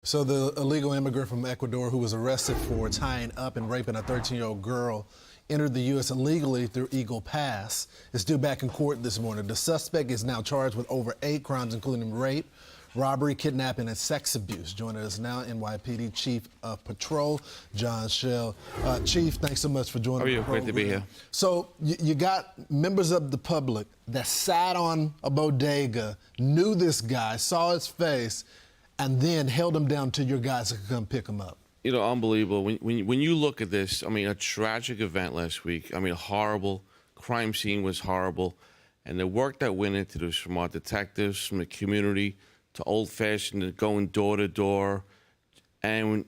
So the illegal immigrant from Ecuador who was arrested for tying up and raping a 13-year-old girl entered the U.S. illegally through Eagle Pass is due back in court this morning. The suspect is now charged with over 8 crimes, including rape, robbery, kidnapping, and sex abuse. Joining us now, NYPD Chief of Patrol, John Chell. Chief, thanks so much for joining us. How are you? Great to be here. So you got members of the public that sat on a bodega, knew this guy, saw his face, and then held him down till your guys could come pick him up. You know, unbelievable. When you look at this, I mean, a tragic event last week. I mean, horrible. Crime scene was horrible. And the work that went into this from our detectives, from the community, to old-fashioned, going door to door. And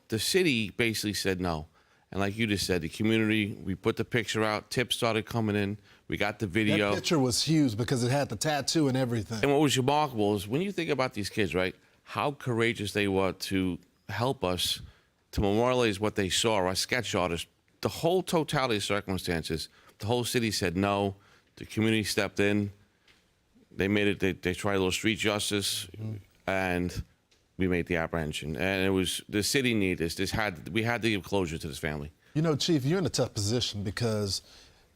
the city basically said no. And like you just said, the community, we put the picture out, tips started coming in, we got the video. That picture was huge because it had the tattoo and everything. And what was remarkable is when you think about these kids, right, how courageous they were to help us to memorialize what they saw, our sketch artists, the whole totality of circumstances. The whole city said no, the community stepped in, they made it, they tried a little street justice, and we made the apprehension. And it was, the city needed this, we had to give closure to this family. You know, Chief, you're in a tough position because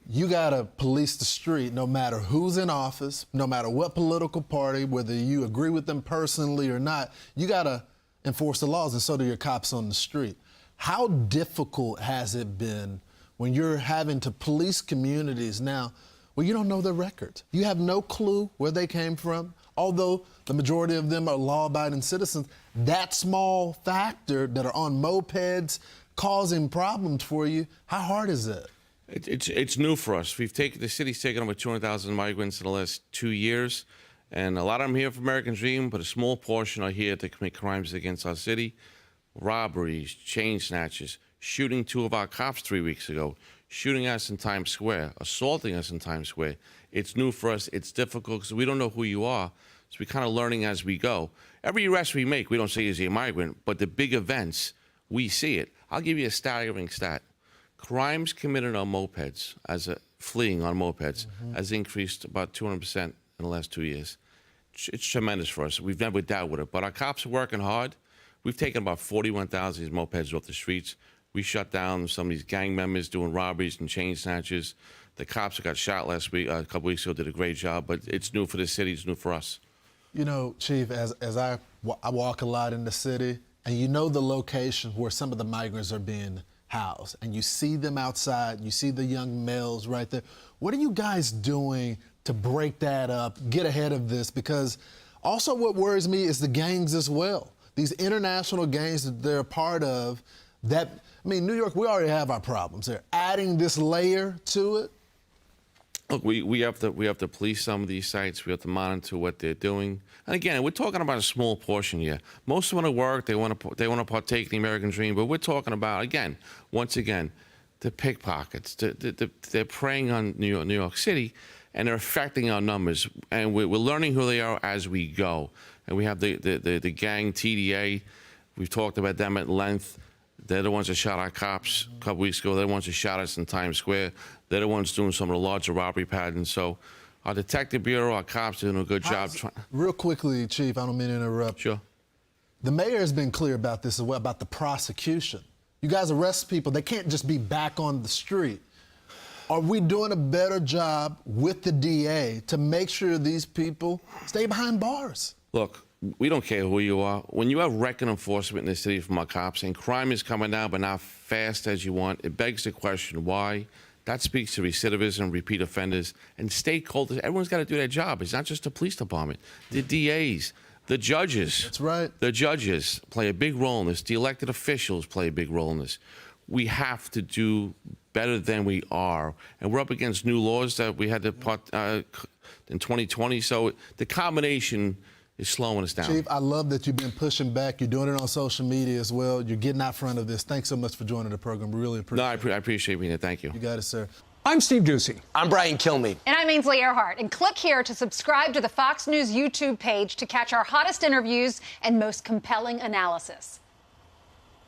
you gotta police the street no matter who's in office, no matter what political party, whether you agree with them personally or not, you gotta enforce the laws, and so do your cops on the street. How difficult has it been when you're having to police communities now where you don't know their records? You have no clue where they came from. Although the majority of them are law-abiding citizens, that small factor that are on mopeds causing problems for you, how hard is that? It's new for us. The city's taken over 200,000 migrants in the last 2 years, and a lot of them here for American Dream, but a small portion are here to commit crimes against our city. Robberies, chain snatches, shooting 2 of our cops 3 weeks ago, shooting us in Times Square, assaulting us in Times Square. It's new for us. It's difficult because we don't know who you are, so we're kind of learning as we go. Every arrest we make, we don't say is he a migrant, but the big events, we see it. I'll give you a staggering stat. Crimes committed on mopeds, fleeing on mopeds, has increased about 200% in the last 2 years. It's tremendous for us. We've never dealt with it, but our cops are working hard. We've taken about 41,000 of these mopeds off the streets. We shut down some of these gang members doing robberies and chain snatches. The cops that got shot last week, a couple weeks ago, did a great job, but it's new for the city, it's new for us. You know, Chief, as I walk a lot in the city, and you know the location where some of the migrants are being housed, and you see them outside, you see the young males right there. What are you guys doing to break that up, get ahead of this? Because also what worries me is the gangs as well. These international gangs that they're a part of, I mean, New York, we already have our problems. They're adding this layer to it. Look, we have to police some of these sites. We have to monitor what they're doing. And again, we're talking about a small portion here. Most want to work. They want to partake in the American dream. But we're talking about, again, once again, the pickpockets. They're preying on New York City, and they're affecting our numbers. And we're learning who they are as we go. And we have the gang TDA. We've talked about them at length. They're the ones that shot our cops a couple weeks ago. They're the ones that shot us in Times Square. They're the ones doing some of the larger robbery patterns. So our detective bureau, our cops are doing a good job. Real quickly, Chief, I don't mean to interrupt. Sure. The mayor has been clear about this as well, about the prosecution. You guys arrest people. They can't just be back on the street. Are we doing a better job with the DA to make sure these people stay behind bars? Look, we don't care who you are. When you have record enforcement in the city from our cops and crime is coming down but not fast as you want, it begs the question why. That speaks to recidivism, repeat offenders, and stakeholders. Everyone's got to do their job. It's not just the police department. The DAs, the judges. That's right. The judges play a big role in this. The elected officials play a big role in this. We have to do better than we are. And we're up against new laws that we had to put in 2020. So the combination is slowing us down. Chief, I love that you've been pushing back. You're doing it on social media as well. You're getting out front of this. Thanks so much for joining the program. We really appreciate it. No, I appreciate being here. Thank you. You got it, sir. I'm Steve Ducey. I'm Brian Kilmeade. And I'm Ainsley Earhart. And click here to subscribe to the Fox News YouTube page to catch our hottest interviews and most compelling analysis.